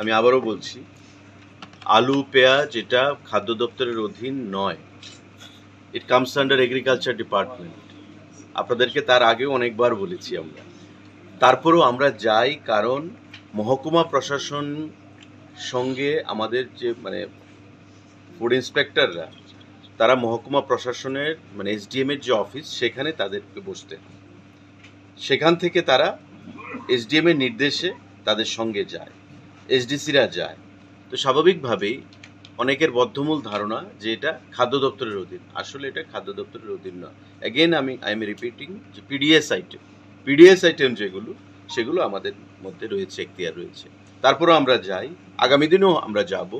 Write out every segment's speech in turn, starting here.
আমি আবারও বলছি, আলু পেঁয়াজ এটা খাদ্য দপ্তরের অধীন নয়, it comes under agriculture department. আপনাদেরকে তার আগেও অনেকবার বলেছি আমরা। তারপরেও আমরা যাই, কারণ মহকুমা প্রশাসন সঙ্গে আমাদের যে ফুড ইন্সপেক্টররা, তারা মহকুমা প্রশাসনের এসডিএম এর যে অফিস, সেখানে তাদেরকে বসতে হয়। সেখান থেকে তারা এসডিএম এর নির্দেশে তাদের সঙ্গে যায়, এসডিসিরা যায়। তো স্বাভাবিকভাবেই অনেকের বদ্ধমূল ধারণা যে এটা খাদ্য দপ্তরের অধীন। আসলে এটা খাদ্য দপ্তরের অধীন নয়। অ্যাগেন আই এম রিপিটিং যে পিডিএস আইটেম যেগুলো, সেগুলো আমাদের মধ্যে রয়েছে, এখতিয়ার রয়েছে। তারপরেও আমরা যাই, আগামী দিনেও আমরা যাব,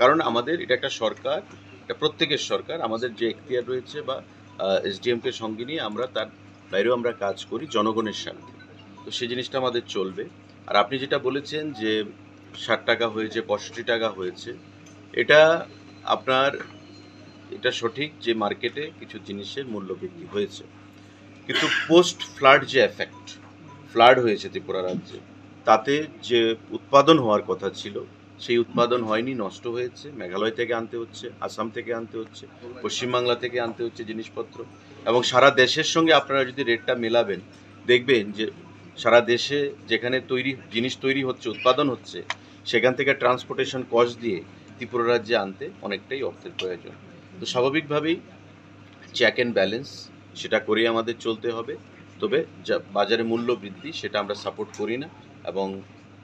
কারণ আমাদের এটা একটা সরকার, এটা প্রত্যেকের সরকার। আমাদের যে এখতিয়ার রয়েছে বা এসডিএমকে সঙ্গে নিয়ে আমরা তার বাইরেও আমরা কাজ করি জনগণের স্বার্থে। তো সেই জিনিসটা আমাদের চলবে। আর আপনি যেটা বলেছেন যে 60 টাকা হয়েছে, 65 টাকা হয়েছে, এটা আপনার এটা সঠিক যে মার্কেটে কিছু জিনিসের মূল্য বৃদ্ধি হয়েছে, কিন্তু পোস্ট ফ্লাড যে এফেক্ট, ফ্লাড হয়েছে ত্রিপুরা রাজ্যে, তাতে যে উৎপাদন হওয়ার কথা ছিল সেই উৎপাদন হয়নি, নষ্ট হয়েছে। মেঘালয় থেকে আনতে হচ্ছে, আসাম থেকে আনতে হচ্ছে, পশ্চিমবাংলা থেকে আনতে হচ্ছে জিনিসপত্র। এবং সারা দেশের সঙ্গে আপনারা যদি রেটটা মেলাবেন, দেখবেন যে সারা দেশে যেখানে জিনিস তৈরি হচ্ছে, উৎপাদন হচ্ছে, সেখান থেকে ট্রান্সপোর্টেশন কস্ট দিয়ে ত্রিপুরা রাজ্যে আনতে অনেকটাই অর্থের প্রয়োজন। তো স্বাভাবিকভাবেই চেক অ্যান্ড ব্যালেন্স সেটা করেই আমাদের চলতে হবে। তবে যা বাজারে মূল্য বৃদ্ধি, সেটা আমরা সাপোর্ট করি না, এবং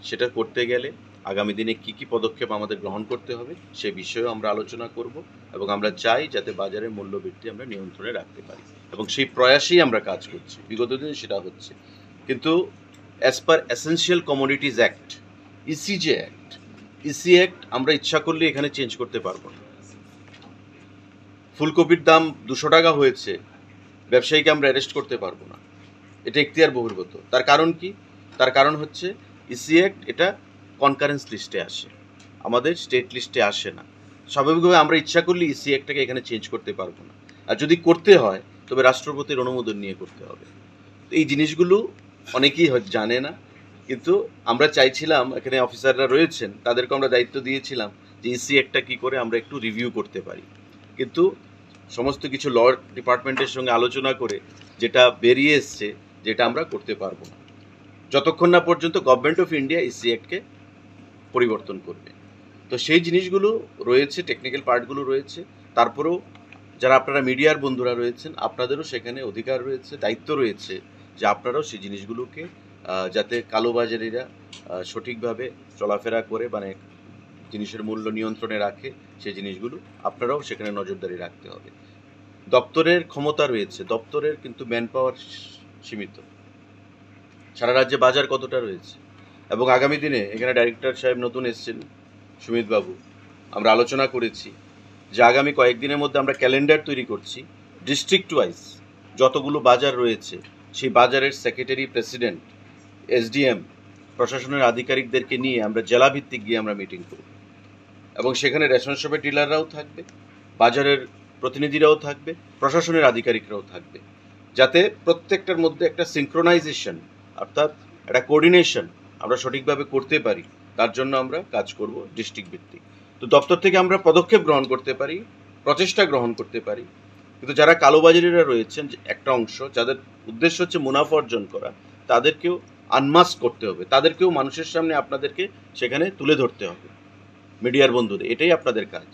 সেটা করতে গেলে আগামী দিনে কী কী পদক্ষেপ আমাদের গ্রহণ করতে হবে সে বিষয়েও আমরা আলোচনা করব। এবং আমরা চাই যাতে বাজারের মূল্য বৃদ্ধি আমরা নিয়ন্ত্রণে রাখতে পারি, এবং সেই প্রয়াসেই আমরা কাজ করছি, বিগত দিনে সেটা হচ্ছে। কিন্তু as per essential commodities act, ECJ act, EC act আমরা ইচ্ছা করলে এখানে চেঞ্জ করতে পারবো না। ফুলকপির দাম 200 টাকা হয়েছে, ব্যবসায়ীকে আমরা অ্যারেস্ট করতে পারবো না, এটা এখতিয়ার বহির্ভূত। তার কারণ কি? তার কারণ হচ্ছে ইসি অ্যাক্ট এটা কনকারেন্স লিস্টে আসে, আমাদের স্টেট লিস্টে আসে না। স্বাভাবিকভাবে আমরা ইচ্ছা করলে ইসি অ্যাক্টটাকে এখানে চেঞ্জ করতে পারবো না, আর যদি করতে হয় তবে রাষ্ট্রপতির অনুমোদন নিয়ে করতে হবে। তো এই জিনিসগুলো অনেকেই জানে না, কিন্তু আমরা চাইছিলাম, এখানে অফিসাররা রয়েছেন, তাদেরকে আমরা দায়িত্ব দিয়েছিলাম যে ইসি অ্যাক্টটা কী করে আমরা একটু রিভিউ করতে পারি। কিন্তু সমস্ত কিছু ল ডিপার্টমেন্টের সঙ্গে আলোচনা করে যেটা বেরিয়ে এসছে, যেটা আমরা করতে পারবো না যতক্ষণ না পর্যন্ত গভর্নমেন্ট অফ ইন্ডিয়া ইসি অ্যাক্টকে পরিবর্তন করবে। তো সেই জিনিসগুলো রয়েছে, টেকনিক্যাল পার্টগুলো রয়েছে। তারপরেও যারা আপনারা মিডিয়ার বন্ধুরা রয়েছেন, আপনাদেরও সেখানে অধিকার রয়েছে, দায়িত্ব রয়েছে যে আপনারাও সেই জিনিসগুলোকে যাতে কালোবাজারিরা সঠিকভাবে চলাফেরা করে, জিনিসের মূল্য নিয়ন্ত্রণে রাখে, সেই জিনিসগুলো আপনারাও সেখানে নজরদারি রাখতে হবে। দপ্তরের ক্ষমতা রয়েছে, দপ্তরের কিন্তু ম্যান পাওয়ার সীমিত। সারা রাজ্যে বাজার কতটা রয়েছে, এবং আগামী দিনে এখানে ডাইরেক্টর সাহেব নতুন এসছেন, সুমিত বাবু, আমরা আলোচনা করেছি যে আগামী কয়েকদিনের মধ্যে আমরা ক্যালেন্ডার তৈরি করছি, ডিস্ট্রিক্ট ওয়াইজ যতগুলো বাজার রয়েছে সেই বাজারের সেক্রেটারি, প্রেসিডেন্ট, এসডিএম, প্রশাসনের আধিকারিকদেরকে নিয়ে আমরা জেলাভিত্তিক গিয়ে আমরা মিটিং করব, এবং সেখানে রেশন শপের ডিলাররাও থাকবে, বাজারের প্রতিনিধিরাও থাকবে, প্রশাসনের আধিকারিকরাও থাকবে, যাতে প্রত্যেকটার মধ্যে একটা সিনক্রোনাইজেশন, অর্থাৎ একটা কোঅর্ডিনেশন আমরা সঠিকভাবে করতে পারি। তার জন্য আমরা কাজ করব ডিস্ট্রিক্ট ভিত্তিক। তো দপ্তর থেকে আমরা পদক্ষেপ গ্রহণ করতে পারি, প্রচেষ্টা গ্রহণ করতে পারি, কিন্তু যারা কালোবাজারিরা রয়েছেন, একটা অংশ যাদের উদ্দেশ্য হচ্ছে মুনাফা অর্জন করা, তাদেরকেও আনমাস্ক করতে হবে, তাদেরকেও মানুষের সামনে আপনাদেরকে সেখানে তুলে ধরতে হবে। মিডিয়ার বন্ধুদের, এটাই আপনাদের কাজ।